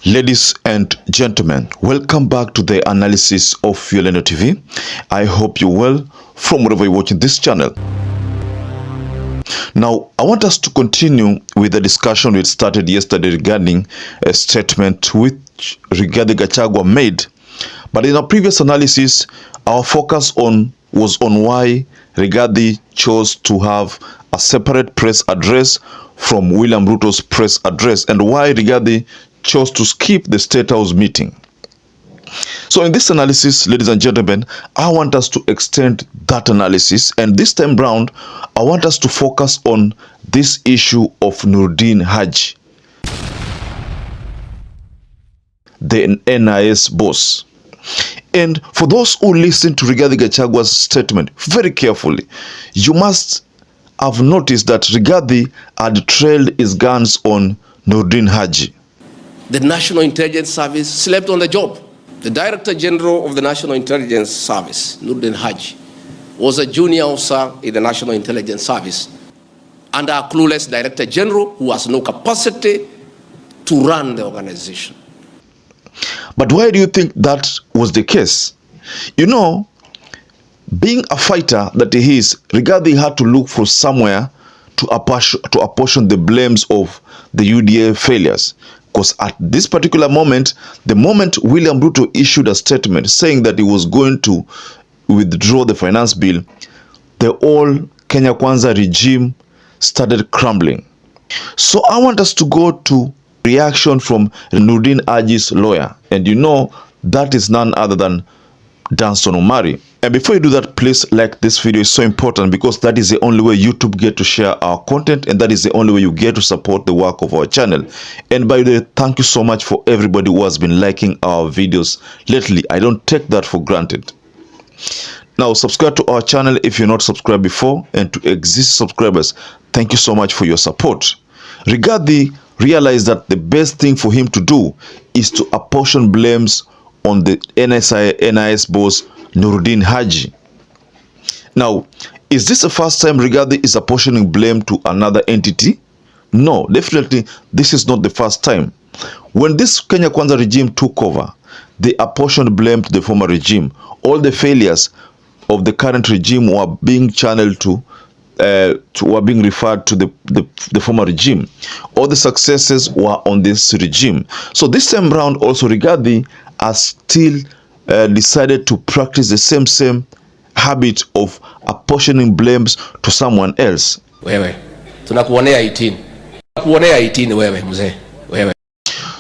Ladies and gentlemen, welcome back to the analysis of YOLENO TV. I hope you're well from wherever you're watching this channel. Now, I want us to continue with the discussion we started yesterday regarding a statement which Rigathi Gachagua made. But in our previous analysis, our focus was on why Rigathi chose to have a separate press address from William Ruto's press address and why Rigathi chose to skip the State House meeting. So in this analysis, ladies and gentlemen, I want us to extend that analysis, and this time round, I want us to focus on this issue of Noordin HAJJI, the NIS boss. And for those who listen to Rigathi Gachagua's statement very carefully, you must have noticed that Rigathi had trailed his guns on Noordin HAJJI. The National Intelligence Service slept on the job. The Director General of the National Intelligence Service, Noordin HAJJI, was a junior officer in the National Intelligence Service under a clueless Director General who has no capacity to run the organization. But why do you think that was the case? You know, being a fighter that he is, Rigathi had to look for somewhere to apportion the blames of the UDA failures. Because at this particular moment, the moment William Ruto issued a statement saying that he was going to withdraw the finance bill, the whole Kenya Kwanza regime started crumbling. So I want us to go to reaction from Noordin HAJJI's lawyer. And you know, that is none other than DANSTON OMARI. And before you do that, please like this video. It's so important because that is the only way YouTube get to share our content, and that is the only way you get to support the work of our channel. And by the way, thank you so much for everybody who has been liking our videos lately. I don't take that for granted. Now, subscribe to our channel if you're not subscribed before, and to existing subscribers, thank you so much for your support. Rigathi realized that the best thing for him to do is to apportion blames on the NIS boss Noordin HAJJI. Now, is this the first time Rigathi is apportioning blame to another entity? No, definitely this is not the first time. When this Kenya Kwanza regime took over, they apportioned blame to the former regime. All the failures of the current regime were being channeled were being referred to the former regime. All the successes were on this regime. So this time round also Rigathi has still decided to practice the same habit of apportioning blames to someone else. Tunakuonea 18 wewe mzee. Wewe.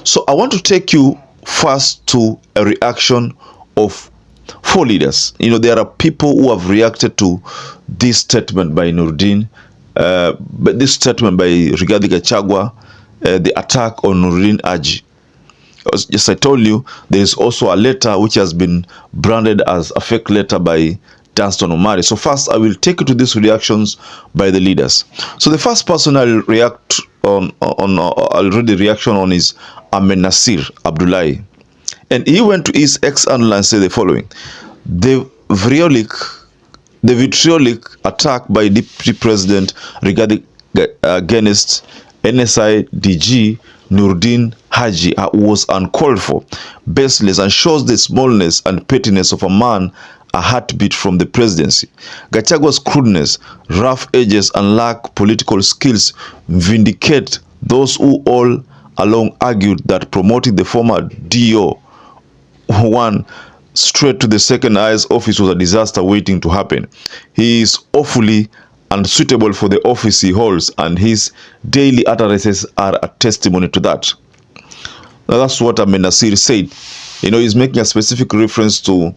So I want to take you first to a reaction of 4 leaders. You know, there are people who have reacted to this statement by Noordin, but this statement by Rigathi Gachagua, the attack on Noordin HAJJI. As I told you, there is also a letter which has been branded as a fake letter by DANSTON OMARI. So first, I will take you to these reactions by the leaders. So the first person I'll react on I'll read the reaction on is Ahmed Nasir Abdullahi. And he went to his ex-handler and said the following: the vitriolic attack by Deputy President Rigathi against NSI DG Noordin HAJJI was uncalled for, baseless, and shows the smallness and pettiness of a man a heartbeat from the presidency. Gachagua's crudeness, rough edges, and lack of political skills vindicate those who all along argued that promoting the former DO one straight to the second highest office was a disaster waiting to happen. He is awfully unsuitable for the office he holds, and his daily utterances are a testimony to that. Now, that's what Ahmed Nasir said. You know, he's making a specific reference to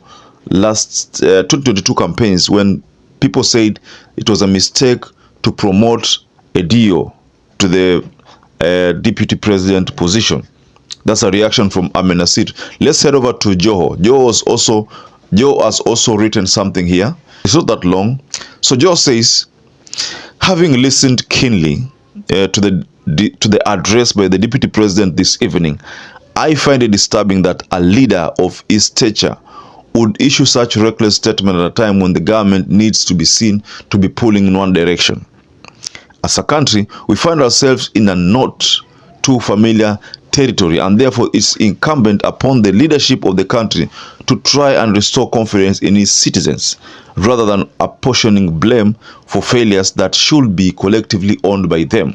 last 2022 campaigns when people said it was a mistake to promote a DO to the deputy president position. That's a reaction from Ahmed Nasir. Let's head over to Joho. Joe has also written something here. It's not that long. So Joe says, having listened keenly to the address by the deputy president this evening, I find it disturbing that a leader of his stature would issue such reckless statement at a time when the government needs to be seen to be pulling in one direction. As a country, we find ourselves in a not too familiar territory, and therefore it's incumbent upon the leadership of the country to try and restore confidence in its citizens, rather than apportioning blame for failures that should be collectively owned by them.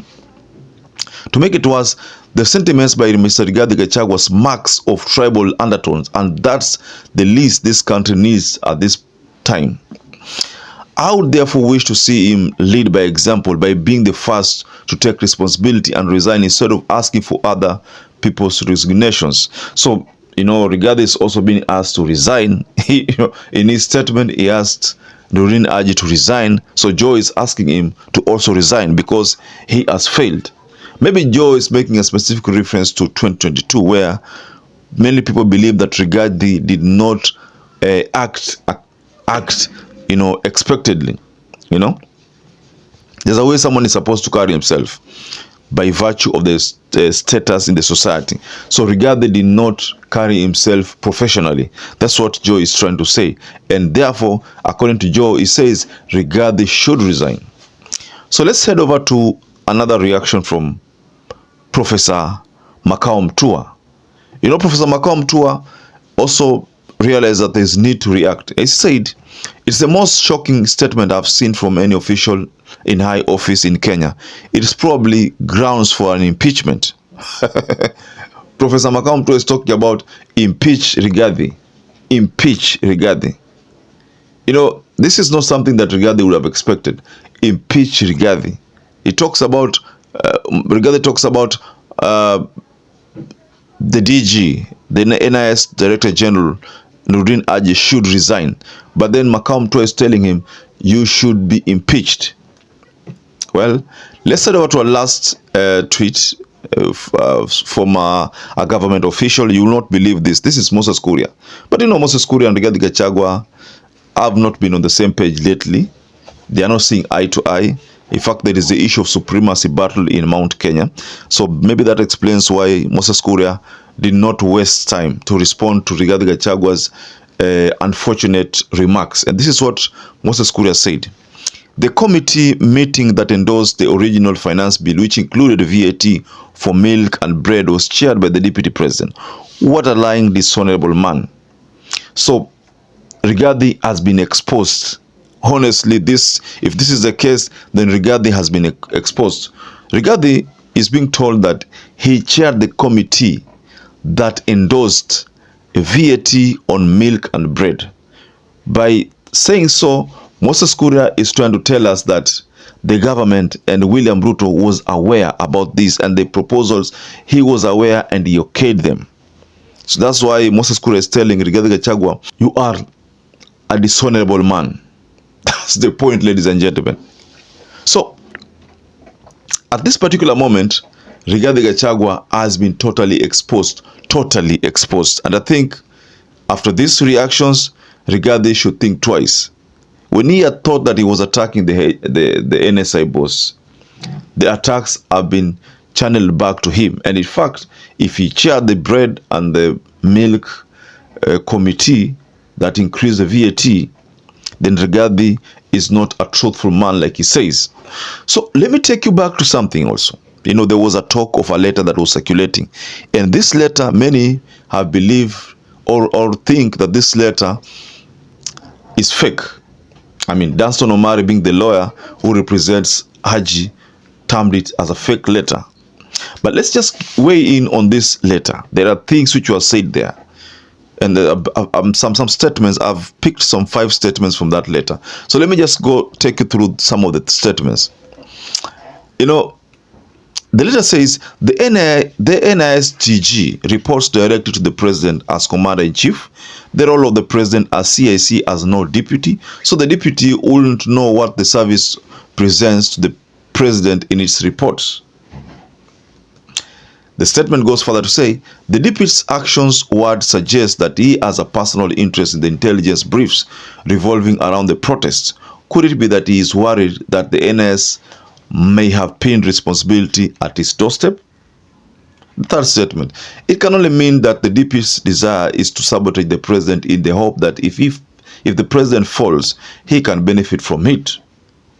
To make it worse, the sentiments by Mr. Rigathi Gachagua marks of tribal undertones, and that's the least this country needs at this time. I would therefore wish to see him lead by example by being the first to take responsibility and resign instead of asking for other people's resignations. So, Rigathi is also being asked to resign. In his statement, he asked Noordin HAJJI to resign. So Joe is asking him to also resign because he has failed. Maybe Joe is making a specific reference to 2022, where many people believe that Rigathi did not act expectedly. There's a way someone is supposed to carry himself by virtue of the status in the society. So Rigathi did not carry himself professionally. That's what Joe is trying to say. And therefore, according to Joe, he says Rigathi should resign. So let's head over to another reaction from Professor Makau Mtua. Professor Makau Mtua also realized that there is need to react. He said, "It's the most shocking statement I've seen from any official in high office in Kenya. It is probably grounds for an impeachment." Professor Makau Mtua is talking about impeach Rigathi. Impeach Rigathi. This is not something that Rigathi would have expected. Impeach Rigathi. He talks about, Rigathi talks about the DG, the NIS Director General, Noordin HAJJI, should resign. But then Makau Mtua is telling him, you should be impeached. Well, let's head over to our last tweet from a government official. You will not believe this. This is Moses Kuria. But Moses Kuria and Rigathi Gachagua have not been on the same page lately. They are not seeing eye to eye. In fact, there is the issue of supremacy battle in Mount Kenya. So maybe that explains why Moses Kuria did not waste time to respond to Rigathi Gachagua's unfortunate remarks. And this is what Moses Kuria said. The committee meeting that endorsed the original finance bill, which included VAT for milk and bread, was chaired by the deputy president. What a lying, dishonorable man. So Rigathi has been exposed. Honestly, if this is the case, then Rigathi has been exposed. Rigathi is being told that he chaired the committee that endorsed VAT on milk and bread. By saying so, Moses Kuria is trying to tell us that the government and William Ruto was aware about this, and the proposals, he was aware and he okayed them. So that's why Moses Kuria is telling Rigathi Gachagua, you are a dishonorable man. That's the point, ladies and gentlemen. So, at this particular moment, Rigathi Gachagua has been totally exposed. And I think after these reactions, Rigathi should think twice. When he had thought that he was attacking the NSI boss, the attacks have been channeled back to him. And in fact, if he chaired the bread and the milk committee that increased the VAT, then Rigathi is not a truthful man like he says. So let me take you back to something also. There was a talk of a letter that was circulating. And this letter, many have believed or think that this letter is fake. DANSTON OMARI, being the lawyer who represents HAJJI, termed it as a fake letter. But let's just weigh in on this letter. There are things which were said there. And some statements. I've picked some 5 statements from that letter. So let me just go take you through some of the statements. The letter says the NISTG reports directly to the president as commander-in-chief. The role of the president as CIC as no deputy. So the deputy wouldn't know what the service presents to the president in its reports. The statement goes further to say, the deputy's actions would suggest that he has a personal interest in the intelligence briefs revolving around the protests. Could it be that he is worried that the NIS may have pinned responsibility at his doorstep? The third statement, it can only mean that the deputy's desire is to sabotage the president in the hope that if the president falls, he can benefit from it.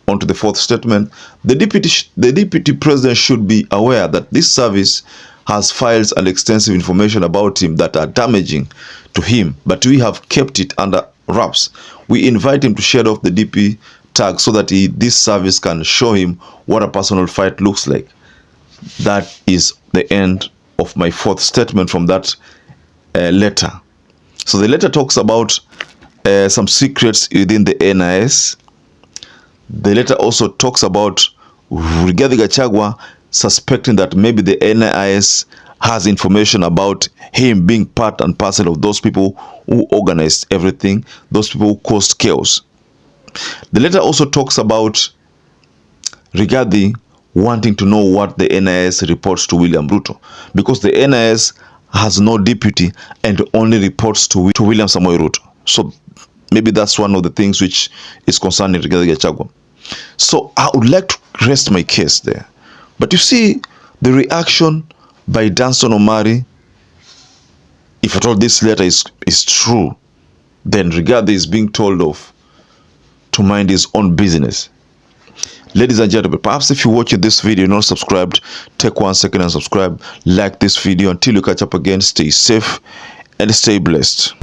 onto the fourth statement. The deputy president should be aware that this service has files and extensive information about him that are damaging to him, but we have kept it under wraps. We invite him to shed off the DP tag so that this service can show him what a personal fight looks like. That is the end of my fourth statement from that letter. So the letter talks about some secrets within the NIS. The letter also talks about Rigathi Gachagua suspecting that maybe the NIS has information about him being part and parcel of those people who organized everything, those people who caused chaos. The letter also talks about Rigathi wanting to know what the NIS reports to William Ruto, because the NIS has no deputy and only reports to William Samoei Ruto. So maybe that's one of the things which is concerning Rigathi Gachagua. So I would like to rest my case there. But you see, the reaction by DANSTON OMARI, if at all this letter is true, then Rigathi is being told off to mind his own business. Ladies and gentlemen, perhaps if you're watching this video and not subscribed, take 1 second and subscribe. Like this video. Until you catch up again, stay safe and stay blessed.